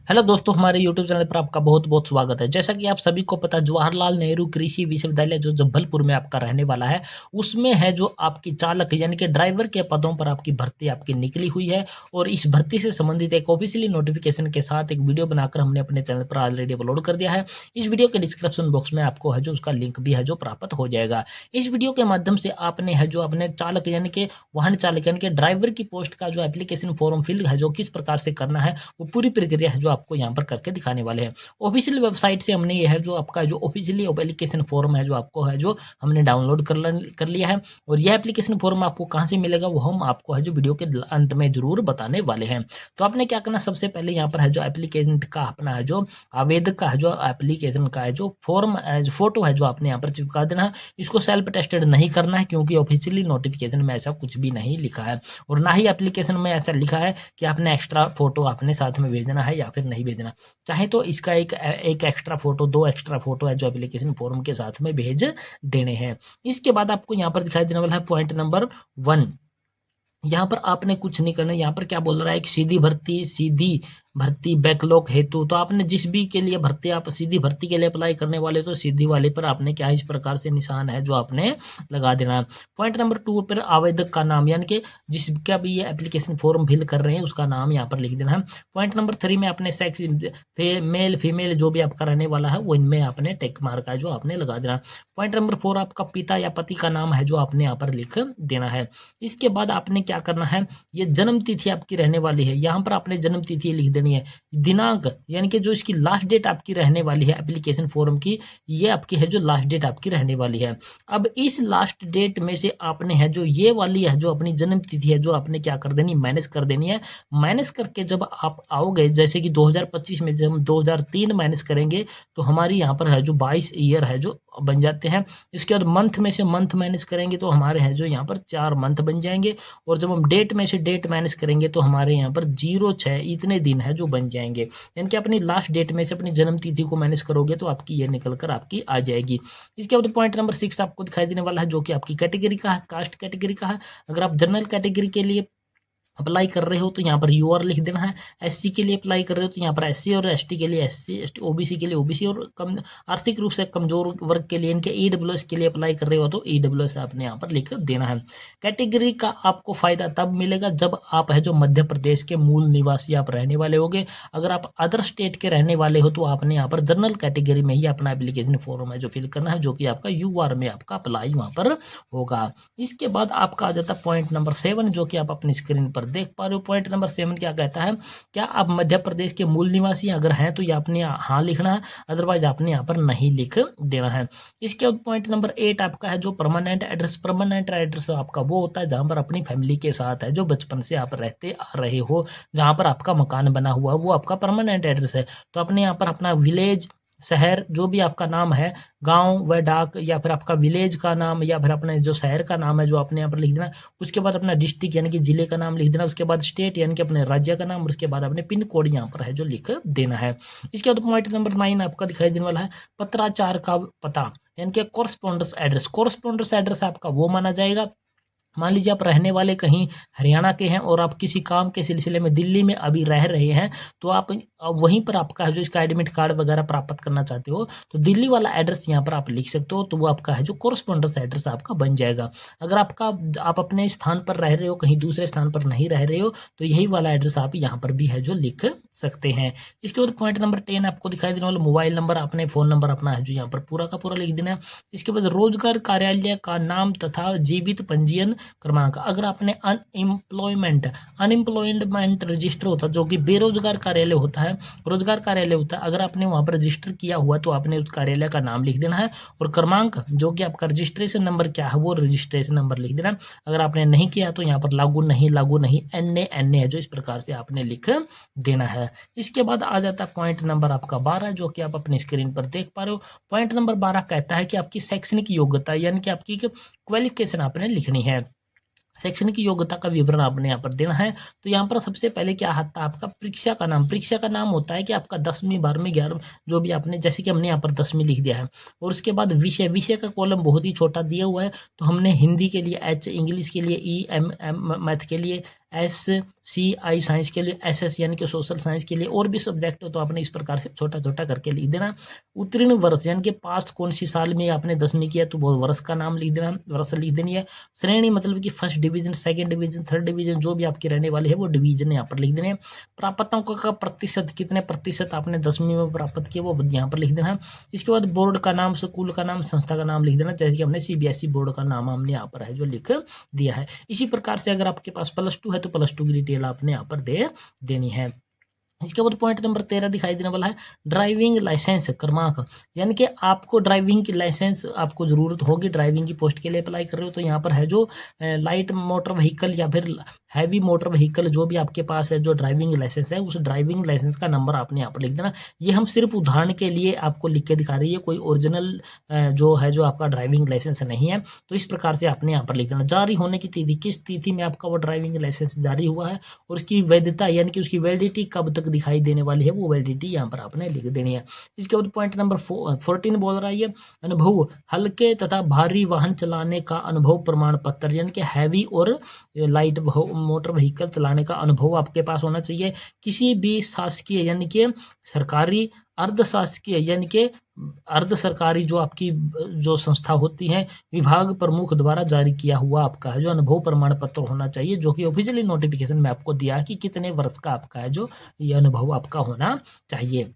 Hello दोस्तों, हमारे YouTube channel पर आपका बहुत बहुत स्वागत है। जैसा कि आप सभी को पता है, जवाहरलाल नेहरू कृषि विश्वविद्यालय जो जब्बलपुर में आपका रहने वाला है, उसमें है जो आपकी चालक यानी कि ड्राइवर के पदों पर आपकी भर्ती आपकी निकली हुई है। और इस भर्ती से संबंधित एक ऑफिशियली नोटिफिकेशन के साथ एक वीडियो बनाकर हमने अपने चैनल पर ऑलरेडी अपलोड कर दिया है। इस वीडियो के डिस्क्रिप्शन बॉक्स में आपको है जो उसका लिंक भी है जो प्राप्त हो जाएगा। इस वीडियो के माध्यम से आपने है जो अपने चालक यानी कि वाहन चालक यानी कि ड्राइवर की पोस्ट का जो एप्लीकेशन फॉर्म फिल है जो किस प्रकार से करना है, वो पूरी प्रक्रिया है जो आपको यहाँ पर करके दिखाने वाले हैं। ऑफिशियल वेबसाइट से हमने ये है जो आपका जो ऑफिशियली एप्लीकेशन फॉर्म है जो आपको है जो हमने डाउनलोड कर लिया है। और यह एप्लीकेशन फॉर्म आपको कहाँ से मिलेगा वो हम आपको है जो वीडियो के अंत में जरूर बताने वाले हैं। तो आपने क्या करना, सबसे पहले यहाँ पर है जो एप्लीकेशन का अपना है जो आवेदक का है जो एप्लीकेशन का है जो फॉर्म फोटो है जो आपने यहाँ पर चिपका देना है। इसको सेल्फ टेस्टेड नहीं करना है क्योंकि ऑफिशियली नोटिफिकेशन में ऐसा कुछ भी नहीं लिखा है, और ना ही एप्लीकेशन में ऐसा लिखा है कि आपने एक्स्ट्रा फोटो अपने साथ में भेजना है या फिर नहीं भेजना। चाहे तो इसका एक एक्स्ट्रा फोटो, दो एक्स्ट्रा फोटो है जो एप्लीकेशन फॉर्म के साथ में भेज देने हैं। इसके बाद आपको यहाँ पर दिखाई देने वाला है पॉइंट नंबर 1। यहाँ पर आपने कुछ नहीं करना। यहाँ पर क्या बोल रहा है, एक सीधी भर्ती बैकलॉग हेतु। तो आपने जिस भी के लिए भर्ती, आप सीधी भर्ती के लिए अप्लाई करने वाले तो सीधी वाले पर आपने क्या इस प्रकार से निशान है जो आपने लगा देना है। पॉइंट नंबर 2 पर आवेदक का नाम यानी कि जिसका भी ये एप्लीकेशन फॉर्म फिल कर रहे हैं उसका नाम यहाँ पर लिख देना है। पॉइंट नंबर 3 में आपने सेक्स मेल फीमेल जो भी आपका रहने वाला है वो इनमें आपने टिक मार्क है जो आपने लगा देना। पॉइंट नंबर 4 आपका पिता या पति का नाम है जो आपने यहाँ पर लिख देना है। इसके बाद आपने क्या करना है, ये जन्म तिथि आपकी रहने वाली है, यहाँ पर आपने जन्म तिथि लिख देनी है। दिनांक यानी कि जो इसकी लास्ट डेट आपकी रहने वाली है एप्लीकेशन फॉर्म की, ये आपकी है जो लास्ट डेट आपकी रहने वाली है। अब इस लास्ट डेट में से आपने है जो ये वाली है जो अपनी जन्म तिथि है जो आपने क्या कर देनी, माइनस कर देनी है। माइनस करके जब आप आओगे, जैसे कि 2025 में जब हम 2003 माइनस करेंगे तो हमारी यहाँ पर है जो 22 ईयर है जो बन जाते हैं। इसके बाद मंथ में से मंथ माइनस करेंगे तो हमारे हैं जो यहाँ पर 4 मंथ बन जाएंगे। और जब हम डेट में से डेट माइनस करेंगे तो हमारे यहाँ पर 06 इतने दिन है जो बन जाएंगे। यानी कि अपनी लास्ट डेट में से अपनी जन्म तिथि को माइनस करोगे तो आपकी ये निकल कर आपकी आ जाएगी। इसके बाद पॉइंट नंबर 6 आपको दिखाई देने वाला है जो कि आपकी कैटेगरी का है, कास्ट कैटेगरी का है। अगर आप जनरल कैटेगरी के लिए अप्लाई कर रहे हो तो यहाँ पर यूआर लिख देना है। एससी के लिए अप्लाई कर रहे हो तो यहाँ पर एससी, और एसटी के लिए एससी, ओबीसी के लिए ओबीसी, और कम आर्थिक रूप से कमजोर वर्ग के लिए इनके ईडब्ल्यूएस के लिए अप्लाई कर रहे हो तो ईडब्ल्यूएस आपने यहाँ पर लिख देना है। कैटेगरी का आपको फायदा तब मिलेगा जब आप है जो मध्य प्रदेश के मूल निवासी आप रहने वाले होगे। अगर आप अदर स्टेट के रहने वाले हो तो आपने यहाँ पर जनरल कैटेगरी में ही अपना एप्लीकेशन फॉर्म है जो फिल करना है, जो कि आपका यूआर में आपका अप्लाई वहाँ पर होगा। इसके बाद आपका आ जाता है पॉइंट नंबर 7 जो कि आप अपनी स्क्रीन पर देख पा रहे हो। पॉइंट नंबर 7 क्या कहता है, क्या आप मध्य प्रदेश के मूल निवासी अगर हैं तो ये आपने हाँ लिखना है, अदरवाइज आपने यहाँ पर नहीं लिख देना है। इसके बाद पॉइंट नंबर 8 आपका है जो परमानेंट एड्रेस। परमानेंट एड्रेस आपका वो होता है जहाँ पर अपनी फैमिली के साथ है जो बचपन से आप रहते आ रहे हो, जहाँ पर आपका मकान बना हुआ वो आपका परमानेंट एड्रेस है। तो अपने यहाँ पर अपना विलेज, शहर, जो भी आपका नाम है, गांव व डाक, या फिर आपका विलेज का नाम, या फिर अपने जो शहर का नाम है जो आपने यहाँ पर लिख देना। उसके बाद अपना डिस्ट्रिक्ट यानी कि जिले का नाम लिख देना। उसके बाद स्टेट यानी कि अपने राज्य का नाम, और उसके बाद अपने पिन कोड यहाँ पर है जो लिख देना है। इसके बाद पॉइंट नंबर 9 आपका दिखाई देने वाला है पत्राचार का पता यानी कि कॉरस्पॉन्डेंस एड्रेस। कॉरस्पॉन्डेंस एड्रेस आपका वो माना जाएगा, मान लीजिए आप रहने वाले कहीं हरियाणा के हैं और आप किसी काम के सिलसिले में दिल्ली में अभी रह रहे हैं, तो आप वहीं पर आपका जो इसका एडमिट कार्ड वगैरह प्राप्त करना चाहते हो तो दिल्ली वाला एड्रेस यहाँ पर आप लिख सकते हो, तो वो आपका है जो कोरस्पॉन्डेंस एड्रेस आपका बन जाएगा। अगर आप अपने स्थान पर रह रहे हो, कहीं दूसरे स्थान पर नहीं रह रहे हो, तो यही वाला एड्रेस आप यहाँ पर भी है जो लिख सकते हैं। इसके बाद पॉइंट नंबर 10 आपको दिखाई देने वाला मोबाइल नंबर, अपने फ़ोन नंबर अपना है जो यहाँ पर पूरा का पूरा लिख देना है। इसके बाद रोजगार कार्यालय का नाम तथा जीवित पंजीयन क्रमांक। अगर आपने अनएम्प्लॉयमेंट रजिस्टर होता है जो कि बेरोजगार कार्यालय होता है, रोजगार कार्यालय होता है, अगर आपने वहां पर रजिस्टर किया हुआ तो आपने उस कार्यालय का नाम लिख देना है, और क्रमांक जो कि आपका रजिस्ट्रेशन नंबर क्या है वो रजिस्ट्रेशन नंबर लिख देना। अगर आपने नहीं किया तो यहाँ पर लागू नहीं एन है जो इस प्रकार से आपने लिख देना है। इसके बाद आ जाता है पॉइंट नंबर आपका 12 जो कि आप अपनी स्क्रीन पर देख पा रहे हो। पॉइंट नंबर 12 कहता है कि आपकी शैक्षणिक योग्यता यानी कि आपकी क्वालिफिकेशन आपने लिखनी है। शैक्षणिक योग्यता का विवरण आपने यहाँ पर देना है। तो यहाँ पर सबसे पहले क्या आता है आपका परीक्षा का नाम। परीक्षा का नाम होता है कि आपका 10वीं 12वीं 11वीं जो भी आपने, जैसे कि हमने यहाँ पर 10वीं लिख दिया है। और उसके बाद विषय का कॉलम बहुत ही छोटा दिया हुआ है, तो हमने हिंदी के लिए H, इंग्लिश के लिए E, मैथ के लिए SCI साइंस के लिए, SS यानी कि सोशल साइंस के लिए, और भी सब्जेक्ट हो तो आपने इस प्रकार से छोटा छोटा करके लिख देना। उत्तीर्ण वर्ष यानी कि पास्ट कौन सी साल में आपने 10वीं किया तो वो वर्ष का नाम लिख देना, वर्ष लिख देनी है। श्रेणी मतलब कि first division, second division, third division, जो भी आपकी रहने वाली है वो डिवीजन यहाँ पर लिख देने हैं। प्राप्त अंकों का प्रतिशत, कितने प्रतिशत आपने 10वीं में प्राप्त किया वो यहाँ पर लिख देना है। इसके बाद बोर्ड का नाम, स्कूल का नाम, संस्था का नाम लिख देना, जैसे कि हमने CBSE बोर्ड का नाम हमने यहाँ पर है जो लिख दिया है। इसी प्रकार से अगर आपके पास +2 है तो +2 की डिटेल आपने यहाँ पर दे देनी है। इसके बाद पॉइंट नंबर 13 दिखाई देने वाला है ड्राइविंग लाइसेंस क्रमांक, यानी कि आपको ड्राइविंग की लाइसेंस आपको ज़रूरत होगी, ड्राइविंग की पोस्ट के लिए अप्लाई कर रहे हो तो यहाँ पर है जो लाइट मोटर व्हीकल या फिर हैवी मोटर व्हीकल जो भी आपके पास है जो ड्राइविंग लाइसेंस है, उस ड्राइविंग लाइसेंस का नंबर आपने यहाँ पर लिख देना। ये हम सिर्फ उदाहरण के लिए आपको लिख के दिखा रही है, कोई ओरिजिनल जो है जो आपका ड्राइविंग लाइसेंस नहीं है, तो इस प्रकार से आपने यहाँ पर लिख देना। जारी होने की तिथि, किस तिथि में आपका वो ड्राइविंग लाइसेंस जारी हुआ है और उसकी वैधता यानी कि उसकी वैलिडिटी कब तक दिखाई देने वाली है, वो वैलिडिटी यहाँ पर आपने लिख देनी है। इसके बाद पॉइंट नंबर 14 बोल रहा है अनुभव, हल्के तथा भारी वाहन चलाने का अनुभव प्रमाण पत्र, यानी कि हैवी और लाइट मोटर व्हीकल चलाने का अनुभव आपके पास होना चाहिए। किसी भी शासकीय यानी कि सरकारी, अर्ध शासकीय यानी कि अर्ध सरकारी जो आपकी जो संस्था होती है, विभाग प्रमुख द्वारा जारी किया हुआ आपका है जो अनुभव प्रमाण पत्र होना चाहिए, जो कि ऑफिशियली नोटिफिकेशन में आपको दिया है कि कितने वर्ष का आपका है जो ये अनुभव आपका होना चाहिए।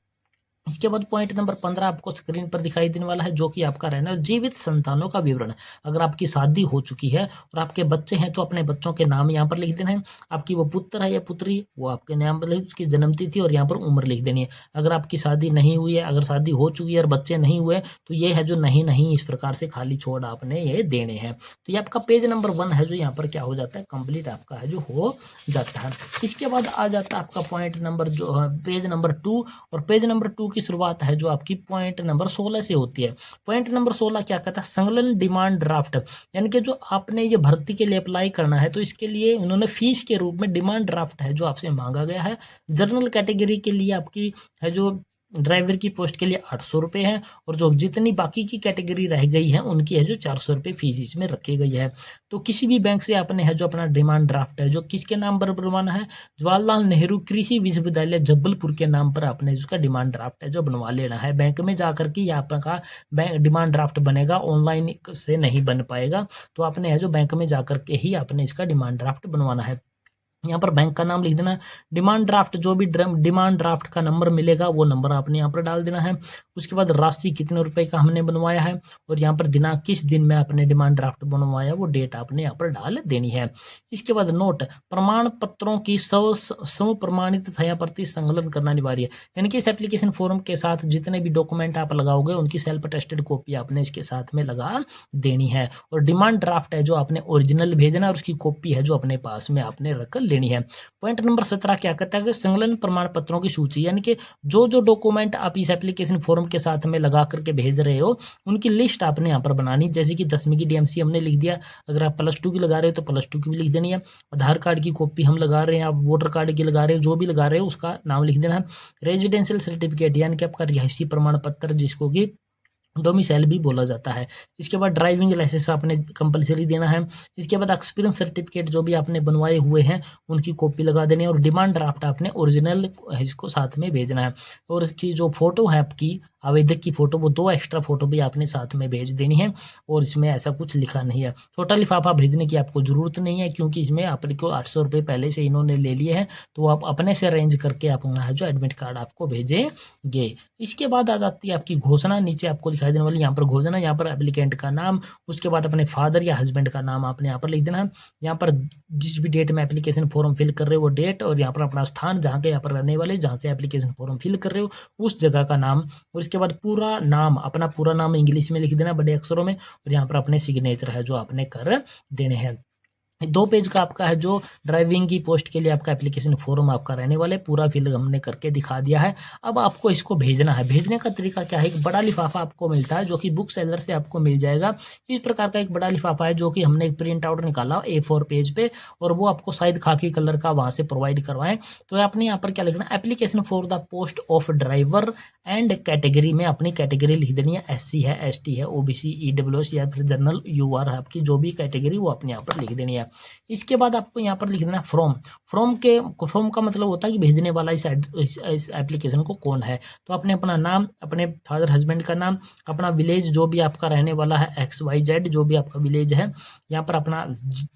इसके बाद पॉइंट नंबर 15 आपको स्क्रीन पर दिखाई देने वाला है, जो कि आपका रहना है जीवित संतानों का विवरण। अगर आपकी शादी हो चुकी है और आपके बच्चे हैं तो अपने बच्चों के नाम यहाँ पर लिख देना है। आपकी वो पुत्र है या पुत्री, वो आपके नाम पर उसकी जन्म तिथि और यहाँ पर उम्र लिख देनी है। अगर आपकी शादी नहीं हुई है, अगर शादी हो चुकी है और बच्चे नहीं हुए तो ये है जो नहीं इस प्रकार से खाली छोड़ आपने ये देने हैं। तो ये आपका पेज नंबर 1 है जो यहाँ पर क्या हो जाता है, कंप्लीट आपका है जो हो जाता है। इसके बाद आ जाता है आपका पॉइंट नंबर जो पेज नंबर 2, और पेज नंबर 2 की शुरुआत है जो आपकी पॉइंट नंबर 16 से होती है। पॉइंट नंबर 16 क्या कहता है, संलग्न डिमांड ड्राफ्ट, यानी कि जो आपने ये भर्ती के लिए अप्लाई करना है तो इसके लिए उन्होंने फीस के रूप में डिमांड ड्राफ्ट है जो आपसे मांगा गया है। जनरल कैटेगरी के लिए आपकी है जो ड्राइवर की पोस्ट के लिए 800 रुपये है, और जो जितनी बाकी की कैटेगरी रह गई है उनकी है जो 400 रुपये फीस इसमें रखी गई है। तो किसी भी बैंक से आपने है जो अपना डिमांड ड्राफ्ट है जो किसके नाम पर बनवाना है, जवाहरलाल नेहरू कृषि विश्वविद्यालय जबलपुर के नाम पर आपने उसका डिमांड ड्राफ्ट है जो बनवा लेना है। बैंक में जाकर के या आपका बैंक डिमांड ड्राफ्ट बनेगा, ऑनलाइन से नहीं बन पाएगा, तो आपने है जो बैंक में जाकर के ही आपने इसका डिमांड ड्राफ्ट बनवाना है। यहाँ पर बैंक का नाम लिख देना है। डिमांड ड्राफ्ट जो भी डिमांड ड्राफ्ट का नंबर मिलेगा वो नंबर आपने यहाँ पर डाल देना है। उसके बाद राशि कितने रुपए का हमने बनवाया है और यहाँ पर दिनांक किस दिन में आपने डिमांड ड्राफ्ट बनवाया वो डेट आपने यहाँ पर डाल देनी है। इसके बाद नोट, प्रमाण पत्रों की स्व प्रमाणित छायाप्रति संकलन करना अनिवार्य है, यानी कि इस एप्लीकेशन फॉर्म के साथ जितने भी डॉक्यूमेंट आप लगाओगे उनकी सेल्फ टेस्टेड कॉपी आपने इसके साथ में लगा देनी है। और डिमांड ड्राफ्ट है जो आपने ओरिजिनल भेजना और उसकी कॉपी है जो अपने पास में आपने रख लेनी है। पॉइंट नंबर 17 क्या कहता है कि संलग्न प्रमाण पत्रों की सूची, यानी कि जो डॉक्यूमेंट आप इस एप्लीकेशन फॉर्म के साथ में लगा करके भेज रहे हो उनकी लिस्ट आपने यहाँ पर बनानी, जैसे कि 10वीं की DMC हमने लिख दिया, अगर आप +2 की लगा रहे हो तो +2 की भी लिख देनी है। आधार कार्ड की कॉपी हम लगा रहे हैं, आप वोटर कार्ड की लगा रहे हो, जो भी लगा रहे हो उसका नाम लिख देना है। रेजिडेंशियल सर्टिफिकेट यानी कि आपका रिहायशी प्रमाण पत्र जिसको कि डोमिसाइल भी बोला जाता है। इसके बाद ड्राइविंग लाइसेंस आपने कंपलसरी देना है। इसके बाद एक्सपीरियंस सर्टिफिकेट जो भी आपने बनवाए हुए हैं उनकी कॉपी लगा देनी है, और डिमांड ड्राफ्ट आपने ओरिजिनल इसको साथ में भेजना है। और इसकी जो फोटो है आपकी आवेदक की फ़ोटो वो 2 एक्स्ट्रा फ़ोटो भी आपने साथ में भेज देनी है, और इसमें ऐसा कुछ लिखा नहीं है। छोटा लिफाफा भेजने की आपको ज़रूरत नहीं है क्योंकि इसमें आपको 800 रुपये पहले से इन्होंने ले लिए हैं, तो आप अपने से अरेंज करके आप है जो एडमिट कार्ड आपको भेजेंगे। इसके बाद आ जाती है आपकी घोषणा, नीचे आपको दिखाई देने वाली यहाँ पर घोषणा, यहाँ पर एप्लीकेंट का नाम, उसके बाद अपने फादर या हस्बैंड का नाम आपने यहाँ पर लिख देना है। यहाँ पर जिस भी डेट में एप्लीकेशन फॉर्म फिल कर रहे हो वो डेट, और यहाँ पर अपना स्थान जहाँ के यहाँ पर रहने वाले जहाँ से एप्लीकेशन फॉर्म फिल कर रहे हो उस जगह का नाम, और इसके बाद पूरा नाम, अपना पूरा नाम इंग्लिश में लिख देना बड़े अक्षरों में, और यहाँ पर अपने सिग्नेचर है जो आपने कर देने हैं। 2 पेज का आपका है जो ड्राइविंग की पोस्ट के लिए आपका एप्लीकेशन फॉर्म आपका रहने वाले, पूरा फिल हमने करके दिखा दिया है। अब आपको इसको भेजना है। भेजने का तरीका क्या है, एक बड़ा लिफाफा आपको मिलता है जो कि बुक सेलर से आपको मिल जाएगा। इस प्रकार का एक बड़ा लिफाफा है जो कि हमने एक प्रिंट आउट निकाला A4 पेज पे, और वो आपको शायद खाकी कलर का वहाँ से प्रोवाइड करवाएं। तो आपने यहाँ पर क्या लिखना, application for the post of driver and category में अपनी कैटेगरी लिख देनी है। SC है, ST है, OBC, EWS या फिर जनरल UR है, आपकी जो भी कैटेगरी वो अपने यहाँ पर लिख देनी है। इसके बाद आपको यहाँ पर लिख देना फ्रॉम। फ्रॉम का मतलब होता है कि भेजने वाला इस एप्लीकेशन को कौन है। तो आपने अपना नाम, अपने फादर हस्बैंड का नाम, अपना विलेज जो भी आपका रहने वाला है XYZ जो भी आपका विलेज है, यहाँ पर अपना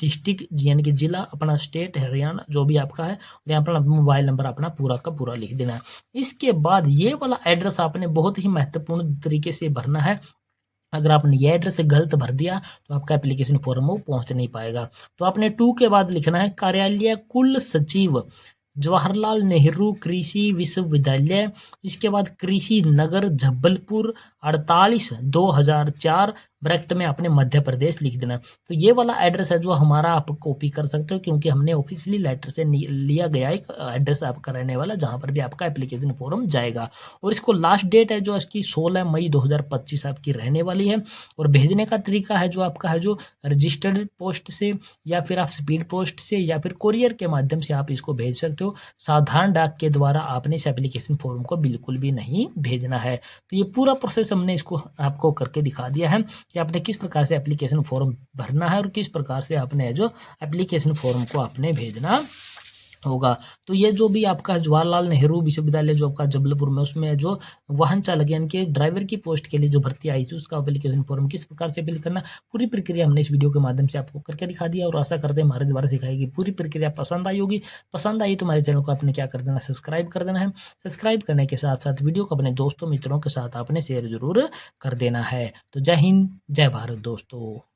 डिस्ट्रिक्ट यानी कि जिला, अपना स्टेट हरियाणा जो भी आपका है, और यहाँ पर मोबाइल नंबर अपना पूरा का पूरा लिख देना है। इसके बाद ये वाला एड्रेस आपने बहुत ही महत्वपूर्ण तरीके से भरना है। अगर आपने ये एड्रेस गलत भर दिया तो आपका एप्लीकेशन फॉर्म वो पहुंच नहीं पाएगा। तो आपने 2 के बाद लिखना है कार्यालय कुल सचिव जवाहरलाल नेहरू कृषि विश्वविद्यालय, इसके बाद कृषि नगर जबलपुर 48/2004 ब्रैकेट में आपने मध्य प्रदेश लिख देना। तो ये वाला एड्रेस है जो हमारा आप कॉपी कर सकते हो, क्योंकि हमने ऑफिशियली लेटर से लिया गया एक एड्रेस आपका रहने वाला जहाँ पर भी आपका एप्लीकेशन फॉर्म जाएगा। और इसको लास्ट डेट है जो इसकी 16 मई 2025 आपकी रहने वाली है। और भेजने का तरीका है जो आपका है जो रजिस्टर्ड पोस्ट से, या फिर आप स्पीड पोस्ट से, या फिर कोरियर के माध्यम से आप इसको भेज सकते हो। साधारण डाक के द्वारा आपने इस एप्लीकेशन फॉर्म को बिल्कुल भी नहीं भेजना है। तो ये पूरा प्रोसेस हमने इसको आपको करके दिखा दिया है कि आपने किस प्रकार से एप्लीकेशन फॉर्म भरना है और किस प्रकार से आपने जो एप्लीकेशन फॉर्म को आपने भेजना होगा। तो ये जो भी आपका जवाहरलाल नेहरू विश्वविद्यालय जो आपका जबलपुर में, उसमें जो वाहन चालक यानी कि ड्राइवर की पोस्ट के लिए जो भर्ती आई थी उसका एप्लीकेशन फॉर्म किस प्रकार से फिल करना, पूरी प्रक्रिया हमने इस वीडियो के माध्यम से आपको करके दिखा दिया। और आशा करते हैं हमारे द्वारा सिखाई गई पूरी प्रक्रिया पसंद आई होगी। पसंद आई तो हमारे चैनल को आपने क्या कर देना, सब्सक्राइब कर देना है। सब्सक्राइब करने के साथ साथ वीडियो को अपने दोस्तों मित्रों के साथ आपने शेयर जरूर कर देना है। तो जय हिंद, जय भारत दोस्तों।